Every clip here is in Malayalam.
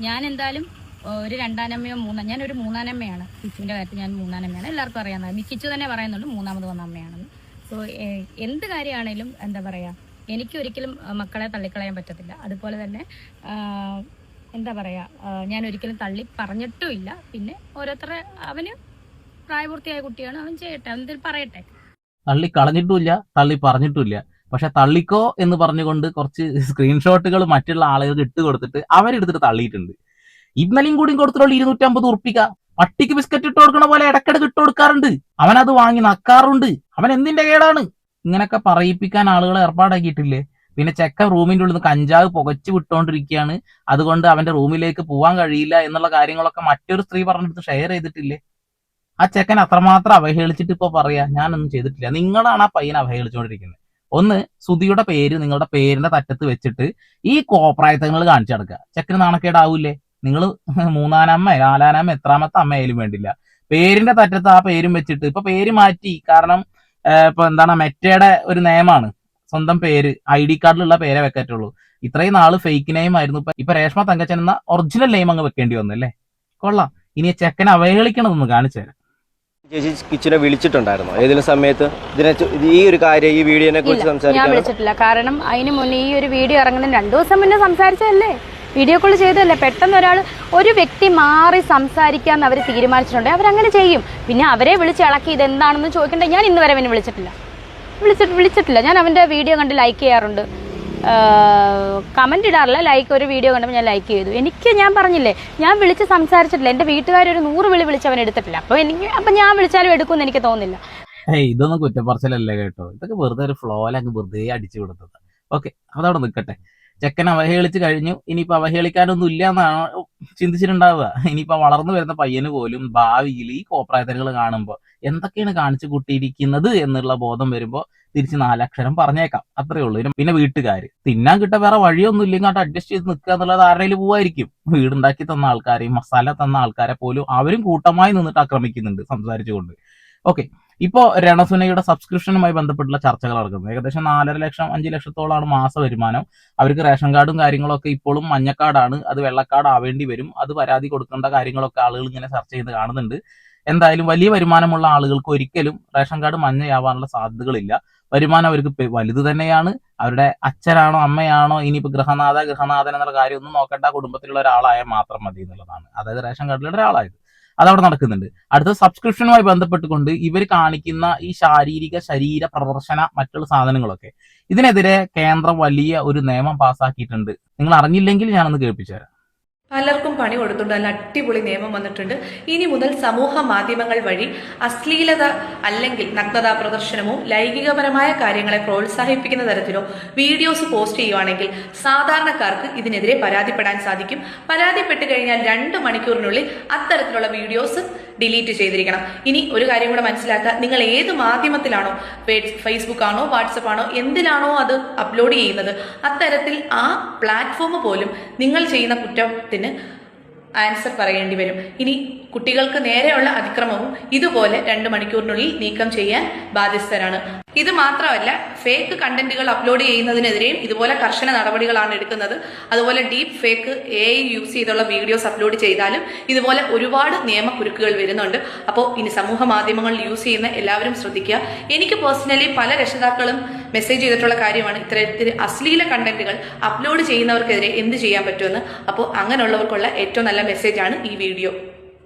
ഞാൻ എന്തായാലും ഒരു രണ്ടാനമ്മയോ ഞാനൊരു മൂന്നാനമ്മയാണ്. കിച്ചുവിന്റെ കാര്യത്തിൽ ഞാൻ മൂന്നാനമ്മയാണ്. എല്ലാവർക്കും അറിയാവുന്നതാണ്. കിച്ചു തന്നെ പറയുന്നുണ്ട് മൂന്നാമത് വന്ന അമ്മയാണെന്ന്. സോ എന്ത് കാര്യമാണേലും എന്താ പറയാ, എനിക്ക് ഒരിക്കലും മക്കളെ തള്ളിക്കളയാൻ പറ്റത്തില്ല. അതുപോലെ തന്നെ എന്താ പറയാ, ഞാൻ ഒരിക്കലും തള്ളി പറഞ്ഞിട്ടുമില്ല. പിന്നെ ഓരോരുത്തരെ, അവന് പ്രായപൂർത്തിയായ കുട്ടിയാണ്, അവൻ ചെയ്യട്ടെ, എന്തെങ്കിലും പറയട്ടെ. തള്ളി കളഞ്ഞിട്ടുമില്ല, തള്ളി പറഞ്ഞിട്ടുമില്ല. പക്ഷെ തള്ളിക്കോ എന്ന് പറഞ്ഞുകൊണ്ട് കുറച്ച് സ്ക്രീൻഷോട്ടുകൾ മറ്റുള്ള ആളുകൾക്ക് ഇട്ട് കൊടുത്തിട്ട് അവരെടുത്തിട്ട് തള്ളിയിട്ടുണ്ട്. ഇന്നലെയും കൂടി കൊടുത്തിട്ടുള്ള 250 ഉറുപ്പിക പട്ടിക്ക് ബിസ്ക്കറ്റ് ഇട്ട് കൊടുക്കണ പോലെ ഇടക്കിടക്ക് ഇട്ട് കൊടുക്കാറുണ്ട്. അവനത് വാങ്ങി നക്കാറുണ്ട്. അവൻ എന്തിന്റെ കേടാണ്? ഇങ്ങനൊക്കെ പറയിപ്പിക്കാൻ ആളുകളെ ഏർപ്പാടാക്കിയിട്ടില്ലേ? പിന്നെ ചെക്കൻ റൂമിന്റെ ഉള്ളിൽ നിന്ന് കഞ്ചാവ് പുകച്ചു വിട്ടോണ്ടിരിക്കുകയാണ്, അതുകൊണ്ട് അവന്റെ റൂമിലേക്ക് പോകാൻ കഴിയില്ല എന്നുള്ള കാര്യങ്ങളൊക്കെ മറ്റൊരു സ്ത്രീ പറഞ്ഞെടുത്ത് ഷെയർ ചെയ്തിട്ടില്ലേ? ആ ചെക്കൻ അത്രമാത്രം അവഹേളിച്ചിട്ട് ഇപ്പൊ പറയാ ഞാനൊന്നും ചെയ്തിട്ടില്ല. നിങ്ങളാണ് ആ പയ്യനെ അവഹേളിച്ചുകൊണ്ടിരിക്കുന്നത്. ഒന്ന്, സുധിയുടെ പേര് നിങ്ങളുടെ പേരിന്റെ തറ്റത്ത് വെച്ചിട്ട് ഈ കോപ്രായത്തങ്ങൾ കാണിച്ചു നടക്കുക. ചെക്കന് നാണക്കേടാവൂലേ? നിങ്ങൾ മൂന്നാനമ്മ, നാലാനമ്മ, എത്രാമത്തെ അമ്മയായാലും വേണ്ടില്ല, പേരിന്റെ തറ്റത്ത് ആ പേരും വെച്ചിട്ട്, ഇപ്പൊ പേര് മാറ്റി. കാരണം ഇപ്പൊ എന്താണ്, മെറ്റയുടെ ഒരു നിയമമാണ്, സ്വന്തം പേര് ID കാർഡിലുള്ള പേരെ വെക്കറ്റുള്ളൂ. ഇത്രയും നാള് ഫേക്ക് നെയിം ആയിരുന്നു. ഇപ്പൊ രേഷ്മ തങ്കച്ചൻ എന്ന ഒറിജിനൽ നെയിം അങ്ങ് വെക്കേണ്ടി വന്നല്ലേ? കൊള്ളാം. ഇനി ചെക്കനെ അവഹേളിക്കണമെന്ന് കാണിച്ചു തരാം. ചേച്ചി കിച്ചുനെ വിളിച്ചിട്ടുണ്ടായിരുന്നു ഏതെങ്കിലും സമയത്ത് ഈ ഒരു കാര്യം, ഈ വീഡിയോനെ കുറിച്ച് സംസാരിക്കാൻ? ഞാൻ വിളിച്ചിട്ടില്ല. കാരണം അതിന് മുന്നേ ഈ ഒരു വീഡിയോ ഇറങ്ങുന്നതിന് 2 ദിവസം മുന്നേ സംസാരിച്ചതല്ലേ, വീഡിയോ കോൾ ചെയ്തതല്ലേ. പെട്ടെന്ന് ഒരു വ്യക്തി മാറി സംസാരിക്കാന്ന് അവർ തീരുമാനിച്ചിട്ടുണ്ടെങ്കിൽ അവരങ്ങനെ ചെയ്യും. പിന്നെ അവരെ വിളിച്ച് ഇളക്കി ഇതെന്താണെന്ന് ചോദിക്കണ്ടേ? ഞാൻ ഇന്ന് വരെ അവനെ വിളിച്ചിട്ടില്ല. ഞാൻ അവൻ്റെ വീഡിയോ കണ്ട് ലൈക്ക് ചെയ്യാറുണ്ട്, കമൻറ്റ് ഇടാറില്ല. ഒരു വീഡിയോ കണ്ടപ്പോൾ ഞാൻ ലൈക്ക് ചെയ്തു. ഞാൻ പറഞ്ഞില്ലേ, ഞാൻ വിളിച്ച് സംസാരിച്ചിട്ടില്ല. എൻ്റെ വീട്ടുകാരൊരു 100 വിളിച്ച് അവൻ എടുത്തിട്ടില്ല. അപ്പം ഞാൻ വിളിച്ചാലും എടുക്കുമെന്ന് എനിക്ക് തോന്നുന്നില്ല. ഇതൊന്നും കുറ്റപ്പറച്ചിലല്ലേ കേട്ടോ, ഇതൊക്കെ വെറുതെ ഒരു ഫ്ലോയിലങ്ങ് വെറുതെ അടിച്ചു കൊടുത്തത്. ഓക്കെ, അതവിടെ നിൽക്കട്ടെ. ചെക്കൻ അവഹേളിച്ച് കഴിഞ്ഞു. ഇനിയിപ്പോൾ അവഹേളിക്കാനൊന്നും ഇല്ല എന്നാണ് ചിന്തിച്ചിട്ടുണ്ടാവുക. ഇനിയിപ്പോൾ വളർന്നു വരുന്ന പയ്യന് പോലും ഭാവിയിൽ ഈ കോപ്രായത്തലുകൾ കാണുമ്പോൾ എന്തൊക്കെയാണ് കാണിച്ചു കൂട്ടിയിരിക്കുന്നത് എന്നുള്ള ബോധം വരുമ്പോൾ തിരിച്ച് 4 അക്ഷരം പറഞ്ഞേക്കാം, അത്രേ ഉള്ളൂ. പിന്നെ വീട്ടുകാര് തിന്നാൻ കിട്ട വേറെ വഴിയൊന്നും ഇല്ലെങ്കിൽ അങ്ങോട്ട് അഡ്ജസ്റ്റ് ചെയ്ത് നിൽക്കുക എന്നുള്ളത് ആരുടെയും പോവായിരിക്കും. വീടുണ്ടാക്കി തന്ന ആൾക്കാരെയും മസാല തന്ന ആൾക്കാരെ പോലും അവരും കൂട്ടമായി നിന്നിട്ട് ആക്രമിക്കുന്നുണ്ട് സംസാരിച്ചുകൊണ്ട്. ഓക്കെ, ഇപ്പോ രണസുനയുടെ സബ്സ്ക്രിപ്ഷനുമായി ബന്ധപ്പെട്ടുള്ള ചർച്ചകൾ നടക്കുന്നത്. ഏകദേശം 4.5 ലക്ഷം 5 ലക്ഷത്തോളാണ് മാസ വരുമാനം. അവർക്ക് റേഷൻ കാർഡും കാര്യങ്ങളൊക്കെ ഇപ്പോഴും മഞ്ഞക്കാർഡാണ്, അത് വെള്ളക്കാർഡ് ആവേണ്ടി വരും. അത് പരാതി കൊടുക്കേണ്ട കാര്യങ്ങളൊക്കെ ആളുകൾ ഇങ്ങനെ ചർച്ച ചെയ്ത് കാണുന്നുണ്ട്. എന്തായാലും വലിയ വരുമാനമുള്ള ആളുകൾക്ക് ഒരിക്കലും റേഷൻ കാർഡ് മഞ്ഞയാവാനുള്ള സാധ്യതകളില്ല. വരുമാനം അവർക്ക് വലുത് തന്നെയാണ്. അവരുടെ അച്ഛനാണോ അമ്മയാണോ, ഇനിയിപ്പോ ഗൃഹനാഥൻ എന്നുള്ള കാര്യം ഒന്നും നോക്കേണ്ട, കുടുംബത്തിലുള്ള ഒരാളായാൽ മാത്രം മതി എന്നുള്ളതാണ്. അതായത് റേഷൻ കാർഡിലുള്ള ഒരാളായത് അതവിടെ നടക്കുന്നുണ്ട്. അടുത്ത സബ്സ്ക്രിപ്ഷനുമായി ബന്ധപ്പെട്ടുകൊണ്ട് ഇവർ കാണിക്കുന്ന ഈ ശരീര പ്രദർശന മറ്റുള്ള സാധനങ്ങളൊക്കെ, ഇതിനെതിരെ കേന്ദ്രം വലിയ ഒരു നിയമം പാസ്സാക്കിയിട്ടുണ്ട്. നിങ്ങൾ അറിഞ്ഞില്ലെങ്കിൽ ഞാനൊന്ന് കേൾപ്പിച്ചു തരാം. പലർക്കും പണി കൊടുത്തുകൊണ്ട് നല്ല അടിപൊളി നിയമം വന്നിട്ടുണ്ട്. ഇനി മുതൽ സമൂഹ മാധ്യമങ്ങൾ വഴി അശ്ലീലത അല്ലെങ്കിൽ നഗ്നതാ പ്രദർശനമോ ലൈംഗികപരമായ കാര്യങ്ങളെ പ്രോത്സാഹിപ്പിക്കുന്ന തരത്തിലോ വീഡിയോസ് പോസ്റ്റ് ചെയ്യുവാണെങ്കിൽ സാധാരണക്കാർക്ക് ഇതിനെതിരെ പരാതിപ്പെടാൻ സാധിക്കും. പരാതിപ്പെട്ട് കഴിഞ്ഞാൽ 2 മണിക്കൂറിനുള്ളിൽ അത്തരത്തിലുള്ള വീഡിയോസ് ഡിലീറ്റ് ചെയ്തിരിക്കണം. ഇനി ഒരു കാര്യം കൂടെ മനസ്സിലാക്കുക, നിങ്ങൾ ഏത് മാധ്യമത്തിലാണോ, ഫേസ്ബുക്ക് ആണോ വാട്സപ്പ് ആണോ എന്തിലാണോ അത് അപ്ലോഡ് ചെയ്യുന്നത്, അത്തരത്തിൽ ആ പ്ലാറ്റ്ഫോം പോലും നിങ്ങൾ ചെയ്യുന്ന കുറ്റത്തിന് ആൻസർ പറയേണ്ടി വരും. ഇനി കുട്ടികൾക്ക് നേരെയുള്ള അതിക്രമവും ഇതുപോലെ 2 മണിക്കൂറിനുള്ളിൽ നീക്കം ചെയ്യാൻ ബാധ്യസ്ഥരാണ്. ഇത് മാത്രമല്ല, ഫേക്ക് കണ്ടന്റുകൾ അപ്ലോഡ് ചെയ്യുന്നതിനെതിരെയും ഇതുപോലെ കർശന നടപടികളാണ് എടുക്കുന്നത്. അതുപോലെ ഡീപ്പ് ഫേക്ക് AI യൂസ് ചെയ്തുള്ള വീഡിയോസ് അപ്ലോഡ് ചെയ്താലും ഇതുപോലെ ഒരുപാട് നിയമക്കുരുക്കുകൾ വരുന്നുണ്ട്. അപ്പോൾ ഇനി സമൂഹ മാധ്യമങ്ങൾ യൂസ് ചെയ്യുന്ന എല്ലാവരും ശ്രദ്ധിക്കുക. എനിക്ക് പേഴ്സണലി പല രക്ഷിതാക്കളും മെസ്സേജ് ചെയ്തിട്ടുള്ള കാര്യമാണ് ഇത്തരത്തിൽ അശ്ലീല കണ്ടന്റുകൾ അപ്ലോഡ് ചെയ്യുന്നവർക്കെതിരെ എന്ത് ചെയ്യാൻ പറ്റുമെന്ന്. അപ്പോൾ അങ്ങനെയുള്ളവർക്കുള്ള ഏറ്റവും നല്ല മെസ്സേജാണ് ഈ വീഡിയോ.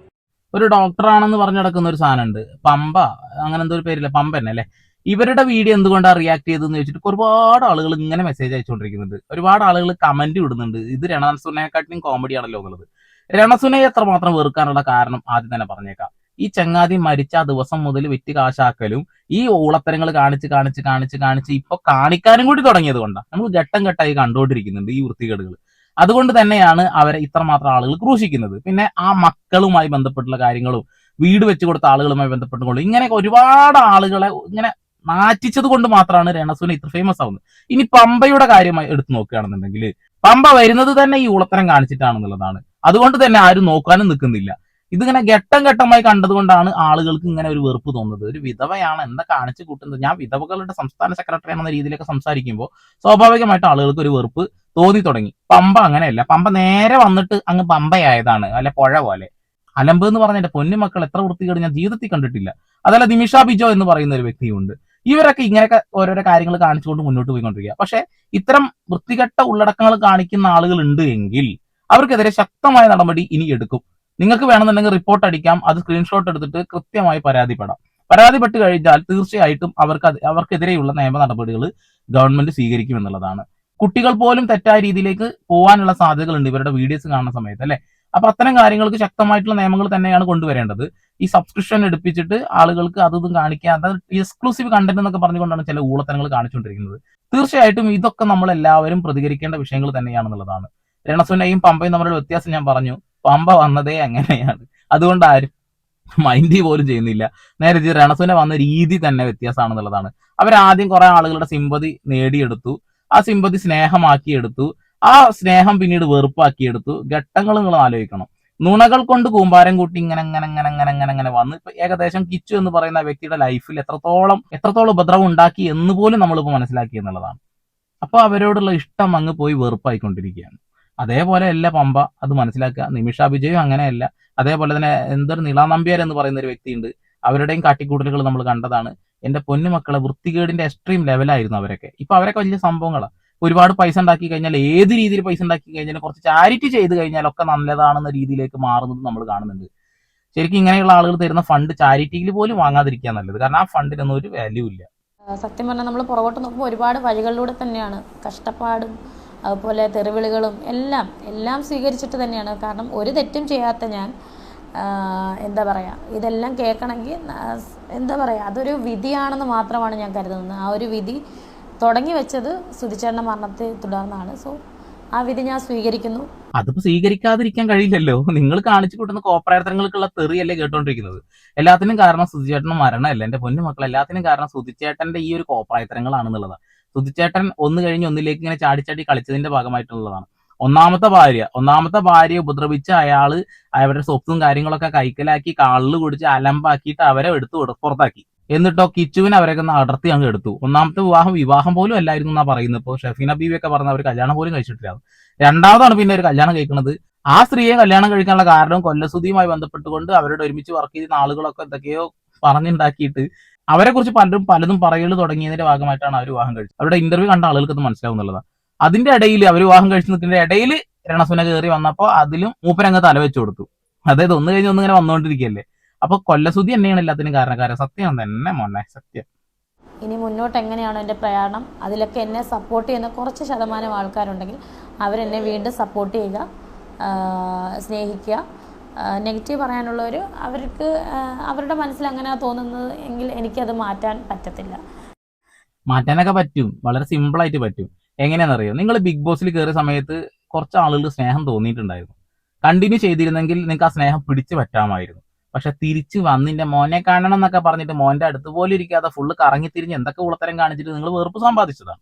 ഒരു ഡോക്ടറാണെന്ന് പറഞ്ഞു നടക്കുന്ന ഒരു സാധനമുണ്ട്, പമ്പ, അങ്ങനെ എന്തോ ഒരു പേരില്ല, പമ്പ തന്നെ അല്ലെ. ഇവരുടെ വീഡിയോ എന്തുകൊണ്ടാണ് റിയാക്ട് ചെയ്തതെന്ന് ചോദിച്ചിട്ട് ഒരുപാട് ആളുകൾ ഇങ്ങനെ മെസ്സേജ് അയച്ചുകൊണ്ടിരിക്കുന്നുണ്ട്. ഒരുപാട് ആളുകൾ കമന്റ് ഇടുന്നുണ്ട്, ഇത് രണസുനയെക്കാട്ടിലും കോമഡി ആണല്ലോ എന്നുള്ളത്. രണസുനയെ എത്രമാത്രം വെറുക്കാനുള്ള കാരണം ആദ്യം തന്നെ പറഞ്ഞേക്കാം. ഈ ചങ്ങാതി മരിച്ച ആ ദിവസം മുതൽ വിറ്റ് കാശാക്കലും ഈ ഊളത്തരങ്ങൾ കാണിച്ച് ഇപ്പൊ കാണിക്കാനും കൂടി തുടങ്ങിയത് കൊണ്ടാണ് നമ്മൾ ഘട്ടം ഘട്ടമായി കണ്ടുകൊണ്ടിരിക്കുന്നുണ്ട് ഈ വൃത്തികേടുകൾ. അതുകൊണ്ട് തന്നെയാണ് അവരെ ഇത്രമാത്രം ആളുകൾ ക്രൂശിക്കുന്നത്. പിന്നെ ആ മക്കളുമായി ബന്ധപ്പെട്ടുള്ള കാര്യങ്ങളും വീട് വെച്ച് കൊടുത്ത ആളുകളുമായി ബന്ധപ്പെട്ടുകൊണ്ടും ഇങ്ങനെയൊക്കെ ഒരുപാട് ആളുകളെ ഇങ്ങനെ നാറ്റിച്ചത് കൊണ്ട് മാത്രമാണ് രണസുന ഇത്ര ഫേമസ് ആവുന്നത്. ഇനി പമ്പയുടെ കാര്യമായി എടുത്തു നോക്കുകയാണെന്നുണ്ടെങ്കിൽ പമ്പ വരുന്നത് തന്നെ ഈ ഊളത്തരം കാണിച്ചിട്ടാണെന്നുള്ളതാണ്. അതുകൊണ്ട് തന്നെ ആരും നോക്കാനും നിൽക്കുന്നില്ല. ഇതിങ്ങനെ ഘട്ടം ഘട്ടമായി കണ്ടതുകൊണ്ടാണ് ആളുകൾക്ക് ഇങ്ങനെ ഒരു വെറുപ്പ് തോന്നുന്നത്. ഒരു വിധവയാണ് എന്താ കാണിച്ചു കൂട്ടുന്നത്. ഞാൻ വിധവകളുടെ സംസ്ഥാന സെക്രട്ടറി എന്ന രീതിയിലൊക്കെ സംസാരിക്കുമ്പോൾ സ്വാഭാവികമായിട്ട് ആളുകൾക്ക് ഒരു വെറുപ്പ് തോന്നി തുടങ്ങി. പമ്പ അങ്ങനെയല്ല, പമ്പ നേരെ വന്നിട്ട് അങ്ങ് പമ്പയായതാണ്, അല്ലെ പുഴ പോലെ. അലമ്പ് എന്ന് പറഞ്ഞ എന്റെ പൊന്നുമക്കൾ എത്ര വൃത്തികേട് ഞാൻ ജീവിതത്തിൽ കണ്ടിട്ടില്ല. അതല്ല നിമിഷ ബിജോ എന്ന് പറയുന്ന ഒരു വ്യക്തിയുണ്ട്. ഇവരൊക്കെ ഇങ്ങനെയൊക്കെ ഓരോരോ കാര്യങ്ങൾ കാണിച്ചുകൊണ്ട് മുന്നോട്ട് പോയിക്കൊണ്ടിരിക്കുക. പക്ഷെ ഇത്തരം വൃത്തികെട്ട ഉള്ളടക്കങ്ങൾ കാണിക്കുന്ന ആളുകൾ ഉണ്ട് എങ്കിൽ അവർക്കെതിരെ ശക്തമായ നടപടി ഇനി എടുക്കും. നിങ്ങൾക്ക് വേണമെന്നുണ്ടെങ്കിൽ റിപ്പോർട്ട് അടിക്കാം, അത് സ്ക്രീൻഷോട്ട് എടുത്തിട്ട് കൃത്യമായി പരാതിപ്പെടാം. പരാതിപ്പെട്ട് കഴിഞ്ഞാൽ തീർച്ചയായിട്ടും അവർക്കെതിരെയുള്ള നിയമ നടപടികൾ ഗവൺമെന്റ് സ്വീകരിക്കും എന്നുള്ളതാണ്. കുട്ടികൾ പോലും തെറ്റായ രീതിയിലേക്ക് പോകാനുള്ള സാധ്യതകളുണ്ട് ഇവരുടെ വീഡിയോസ് കാണുന്ന സമയത്ത്, അല്ലെ? അപ്പൊ അത്തരം കാര്യങ്ങൾക്ക് ശക്തമായിട്ടുള്ള നിയമങ്ങൾ തന്നെയാണ് കൊണ്ടുവരേണ്ടത്. ഈ സബ്സ്ക്രിപ്ഷൻ എടുപ്പിച്ചിട്ട് ആളുകൾക്ക് അതൊന്നും കാണിക്കാതെ എക്സ്ക്ലൂസീവ് കണ്ടന്റ് എന്നൊക്കെ പറഞ്ഞുകൊണ്ടാണ് ചില ഊളത്തരങ്ങൾ കാണിച്ചുകൊണ്ടിരിക്കുന്നത്. തീർച്ചയായിട്ടും ഇതൊക്കെ നമ്മൾ എല്ലാവരും പ്രതികരിക്കേണ്ട വിഷയങ്ങൾ തന്നെയാണെന്നുള്ളതാണ്. രണസുനയും പമ്പയും തമ്മിലുള്ള വ്യത്യാസം ഞാൻ പറഞ്ഞു. പമ്പ വന്നതേ അങ്ങനെയാണ്, അതുകൊണ്ട് ആരും മൈൻഡ് പോലും ചെയ്യുന്നില്ല. നേരെ രണസുന വന്ന രീതി തന്നെ വ്യത്യാസമാണെന്നുള്ളതാണ്. അവരാദ്യം കുറെ ആളുകളുടെ സിമ്പതി നേടിയെടുത്തു, ആ സിമ്പതി സ്നേഹമാക്കിയെടുത്തു, ആ സ്നേഹം പിന്നീട് വെറുപ്പാക്കിയെടുത്തു. ഘട്ടങ്ങൾ നിങ്ങൾ ആലോചിക്കണം. നുണകൾ കൊണ്ട് കൂമ്പാരം കൂട്ടി ഇങ്ങനെ വന്ന് ഇപ്പൊ ഏകദേശം കിച്ചു എന്ന് പറയുന്ന വ്യക്തിയുടെ ലൈഫിൽ എത്രത്തോളം ഉപദ്രവം ഉണ്ടാക്കി എന്ന് പോലും നമ്മളിപ്പോൾ മനസ്സിലാക്കി എന്നുള്ളതാണ്. അപ്പൊ അവരോടുള്ള ഇഷ്ടം അങ്ങ് പോയി വെറുപ്പായിക്കൊണ്ടിരിക്കുകയാണ്. അതേപോലെ അല്ല പമ്പ, അത് മനസ്സിലാക്കുക. നിമിഷ വിജയും അങ്ങനെയല്ല. അതേപോലെ തന്നെ എന്തൊരു നിള നമ്പ്യാർ എന്ന് പറയുന്ന ഒരു വ്യക്തിയുണ്ട്, അവരുടെയും കാട്ടിക്കൂട്ടലുകൾ നമ്മൾ കണ്ടതാണ്. എന്റെ പൊന്നുമക്കളെ വൃത്തികേടിന്റെ എക്സ്ട്രീം ലെവലായിരുന്നു അവരൊക്കെ. ഇപ്പൊ അവരൊക്കെ വലിയ സംഭവങ്ങളാണ്. ഒരുപാട് പൈസ ഉണ്ടാക്കി കഴിഞ്ഞാൽ, ഏത് രീതിയിൽ പൈസ ഉണ്ടാക്കി കഴിഞ്ഞാലും കുറച്ച് ചാരിറ്റി ചെയ്ത് കഴിഞ്ഞാൽ ഒക്കെ നല്ലതാണെന്ന രീതിയിലേക്ക് മാറുന്നത് നമ്മൾ കാണുന്നുണ്ട്. ശരിക്കും ഇങ്ങനെയുള്ള ആളുകൾ തരുന്ന ഫണ്ട് ചാരിറ്റിയിൽ പോലും വാങ്ങാതിരിക്കാൻ നല്ലത്. കാരണം ആ ഫണ്ടിനൊന്നും ഒരു വാല്യൂ ഇല്ല. സത്യം പറഞ്ഞാൽ നമ്മൾ പുറകോട്ട് നോക്കുമ്പോൾ ഒരുപാട് വഴികളിലൂടെ തന്നെയാണ് കഷ്ടപ്പാടും അതുപോലെ തെറിവിളികളും എല്ലാം സ്വീകരിച്ചിട്ട് തന്നെയാണ്. കാരണം ഒരു തെറ്റും ചെയ്യാത്ത ഞാൻ എന്താ പറയുക, ഇതെല്ലാം കേൾക്കണമെങ്കിൽ എന്താ പറയുക, അതൊരു വിധിയാണെന്ന് മാത്രമാണ് ഞാൻ കരുതുന്നത്. ആ ഒരു വിധി തുടങ്ങി വെച്ചത് സുധിച്ചേട്ടൻ്റെ മരണത്തെ തുടർന്നാണ്. സോ ആ വിധി ഞാൻ സ്വീകരിക്കുന്നു. അതിപ്പോ സ്വീകരിക്കാതിരിക്കാൻ കഴിയില്ലല്ലോ. നിങ്ങൾ കാണിച്ചു കൂട്ടുന്ന കോപ്രായത്തരങ്ങൾക്കുള്ള തെറിയല്ലേ കേട്ടോണ്ടിരിക്കുന്നത്. എല്ലാത്തിനും കാരണം സുധിച്ചേട്ടന്റെ മരണമല്ല എന്റെ പൊന്നു മക്കൾ. എല്ലാത്തിനും കാരണം സുധിച്ചേട്ടന്റെ ഈ ഒരു കോപ്രായത്തരങ്ങളാണെന്നുള്ളതാണ്. സുധിച്ചേട്ടൻ ഒന്ന് കഴിഞ്ഞ് ഒന്നിലേക്ക് ഇങ്ങനെ ചാടി കളിച്ചതിന്റെ ഭാഗമായിട്ടുള്ളതാണ്. ഒന്നാമത്തെ ഭാര്യ ഉപദ്രവിച്ച് അയാള് അവരുടെ സ്വത്തും കാര്യങ്ങളൊക്കെ കൈക്കലാക്കി കാളില് കുടിച്ച് അലമ്പാക്കിയിട്ട് അവരെ എടുത്തു പുറത്താക്കി. എന്നിട്ടോ കിച്ചുവിനെ അവരൊക്കെ ഒന്ന് അടർത്തി അങ്ങ് എടുത്തു. ഒന്നാമത്തെ വിവാഹം പോലും അല്ലായിരുന്നു എന്നാ പറയുന്നത്. ഇപ്പോൾ ഷെഫീന ബീവി ഒക്കെ പറഞ്ഞ അവർ കല്യാണം പോലും കഴിച്ചിട്ടില്ല. രണ്ടാമതാണ് പിന്നെ ഒരു കല്യാണം കഴിക്കുന്നത്. ആ സ്ത്രീയെ കല്യാണം കഴിക്കാനുള്ള കാരണം കൊല്ലസുതിയുമായി ബന്ധപ്പെട്ടുകൊണ്ട് അവരോട് ഒരുമിച്ച് വർക്ക് ചെയ്യുന്ന ആളുകളൊക്കെ എന്തൊക്കെയോ പറഞ്ഞുണ്ടാക്കിയിട്ട് അവരെ കുറിച്ച് പലതും പറയൽ തുടങ്ങിയതിന്റെ ഭാഗമായിട്ടാണ് അവർ വിവാഹം കഴിച്ചത്. അവരുടെ ഇന്റർവ്യൂ കണ്ട ആളുകൾക്ക് അത് മനസ്സിലാവുന്നുള്ളതാണ്. അതിന്റെ ഇടയിൽ അവർ വിവാഹം കഴിച്ചതിന്റെ ഇടയിൽ രണസുന കയറി വന്നപ്പോൾ അതിലും മൂപ്പരങ്ങ് തലവെച്ചു കൊടുത്തു. അതായത് ഒന്ന് കഴിഞ്ഞ് ഒന്നിങ്ങനെ വന്നുകൊണ്ടിരിക്കുകയല്ലേ. അപ്പൊ കൊല്ലസുതി തന്നെയാണ് എല്ലാത്തിനും കാരണക്കാരൻ. സത്യം തന്നെ മോനെ, സത്യം. ഇനി മുന്നോട്ട് എങ്ങനെയാണോ എൻ്റെ പ്രയാണം, അതിലൊക്കെ എന്നെ സപ്പോർട്ട് ചെയ്യുന്ന കുറച്ച് ശതമാനം ആൾക്കാരുണ്ടെങ്കിൽ അവരെന്നെ വീണ്ടും സപ്പോർട്ട് ചെയ്യുക, സ്നേഹിക്കുക. നെഗറ്റീവ് പറയാനുള്ളവർ അവർക്ക് അവരുടെ മനസ്സിൽ അങ്ങനെ തോന്നുന്നത് എങ്കിൽ എനിക്കത് മാറ്റാൻ പറ്റത്തില്ല. മാറ്റാനൊക്കെ പറ്റും, വളരെ സിമ്പിളായിട്ട് പറ്റും. എങ്ങനെയാണെന്നറിയോ, നിങ്ങൾ ബിഗ് ബോസിൽ കയറിയ സമയത്ത് കുറച്ച് ആളുകൾ സ്നേഹം തോന്നിയിട്ടുണ്ടായിരുന്നു. കണ്ടിന്യൂ ചെയ്തിരുന്നെങ്കിൽ നിങ്ങൾക്ക് ആ സ്നേഹം പിടിച്ചു പറ്റാമായിരുന്നു. പക്ഷെ തിരിച്ച് വന്നിന്റെ മോനെ കാണണം എന്നൊക്കെ പറഞ്ഞിട്ട് മോന്റെ അടുത്ത് പോലും ഇരിക്കാതെ ഫുള്ള് കറങ്ങി തിരിഞ്ഞ് എന്തൊക്കെ ഉളത്തരം കാണിച്ചിട്ട് നിങ്ങൾ വെറുപ്പ് സമ്പാദിച്ചതാണ്.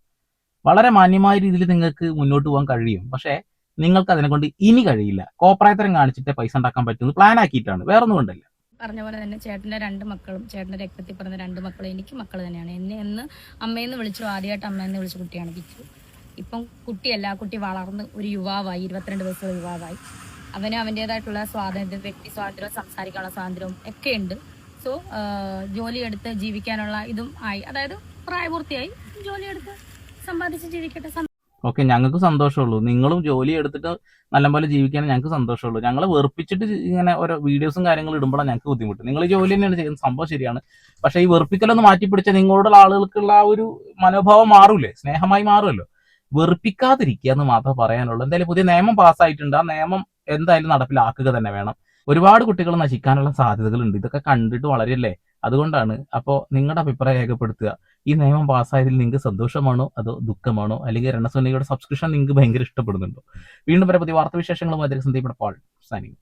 വളരെ മാന്യമായ രീതിയിൽ നിങ്ങൾക്ക് മുന്നോട്ട് പോകാൻ കഴിയും. പക്ഷെ നിങ്ങൾക്ക് അതിനെ കൊണ്ട് ഇനി കഴിയില്ല. കോപ്രായത്തരം കാണിച്ചിട്ട് പൈസ ഉണ്ടാക്കാൻ പറ്റുന്നത് പ്ലാൻ ആക്കിയിട്ടാണ്, വേറൊന്നും കൊണ്ടല്ല. പറഞ്ഞ പോലെ തന്നെ ചേട്ടൻ്റെ 2 മക്കളും, ചേട്ടൻ്റെ രക്തത്തിൽ പറഞ്ഞ 2 മക്കളും എനിക്ക് മക്കൾ തന്നെയാണ്. എന്നെ എന്ന് അമ്മയെന്ന് വിളിച്ചു, ആദ്യമായിട്ട് അമ്മയെന്ന് വിളിച്ച കുട്ടിയാണ് കിച്ചു. ഇപ്പം കുട്ടിയല്ല, കുട്ടി വളർന്ന് ഒരു യുവാവായി, 22 വയസ്സുള്ള യുവാവായി. അവന് അവൻ്റേതായിട്ടുള്ള സ്വാതന്ത്ര്യം, വ്യക്തി സ്വാതന്ത്ര്യവും സംസാരിക്കാനുള്ള സ്വാതന്ത്ര്യവും ഒക്കെ ഉണ്ട്. സോ ജോലിയെടുത്ത് ജീവിക്കാനുള്ള ഇതും ആയി, അതായത് പ്രായപൂർത്തിയായി, ജോലിയെടുത്ത് സമ്പാദിച്ച് ജീവിക്കട്ടെ. ഓക്കെ, ഞങ്ങൾക്ക് സന്തോഷമുള്ളൂ. നിങ്ങളും ജോലി എടുത്തിട്ട് നല്ലപോലെ ജീവിക്കാൻ ഞങ്ങൾക്ക് സന്തോഷമുള്ളൂ. ഞങ്ങളെ വെറുപ്പിച്ചിട്ട് ഇങ്ങനെ ഓരോ വീഡിയോസും കാര്യങ്ങളും ഇടുമ്പോഴാണ് ഞങ്ങൾക്ക് ബുദ്ധിമുട്ട്. നിങ്ങൾ ജോലി തന്നെയാണ് ചെയ്യുന്നത്, സംഭവം ശരിയാണ്. പക്ഷേ ഈ വെറുപ്പിക്കലൊന്ന് മാറ്റിപ്പിടിച്ച നിങ്ങളുടെ ആളുകൾക്കുള്ള ആ ഒരു മനോഭാവം മാറൂലേ, സ്നേഹമായി മാറുമല്ലോ. വെറുപ്പിക്കാതിരിക്കുക എന്ന് മാത്രമേ പറയാനുള്ളൂ. എന്തായാലും പുതിയ നിയമം പാസ്സായിട്ടുണ്ട്, ആ നിയമം എന്തായാലും നടപ്പിലാക്കുക തന്നെ വേണം. ഒരുപാട് കുട്ടികൾ നശിക്കാനുള്ള സാധ്യതകളുണ്ട്. ഇതൊക്കെ കണ്ടിട്ട് വളരെയല്ലേ, അതുകൊണ്ടാണ്. അപ്പോൾ നിങ്ങളുടെ അഭിപ്രായം രേഖപ്പെടുത്തുക. ഈ നിയമം പാസ്സായതിൽ നിങ്ങൾക്ക് സന്തോഷമാണോ അതോ ദുഃഖമാണോ? അല്ലെങ്കിൽ രണസുനയുടെ സബ്സ്ക്രിപ്ഷൻ നിങ്ങൾക്ക് ഭയങ്കര ഇഷ്ടപ്പെടുന്നുണ്ടോ? വീണ്ടും വരെ പുതിയ വാർത്താവിശേഷങ്ങളുമായി സന്ദീപ് പാൾ സൈനിങ്.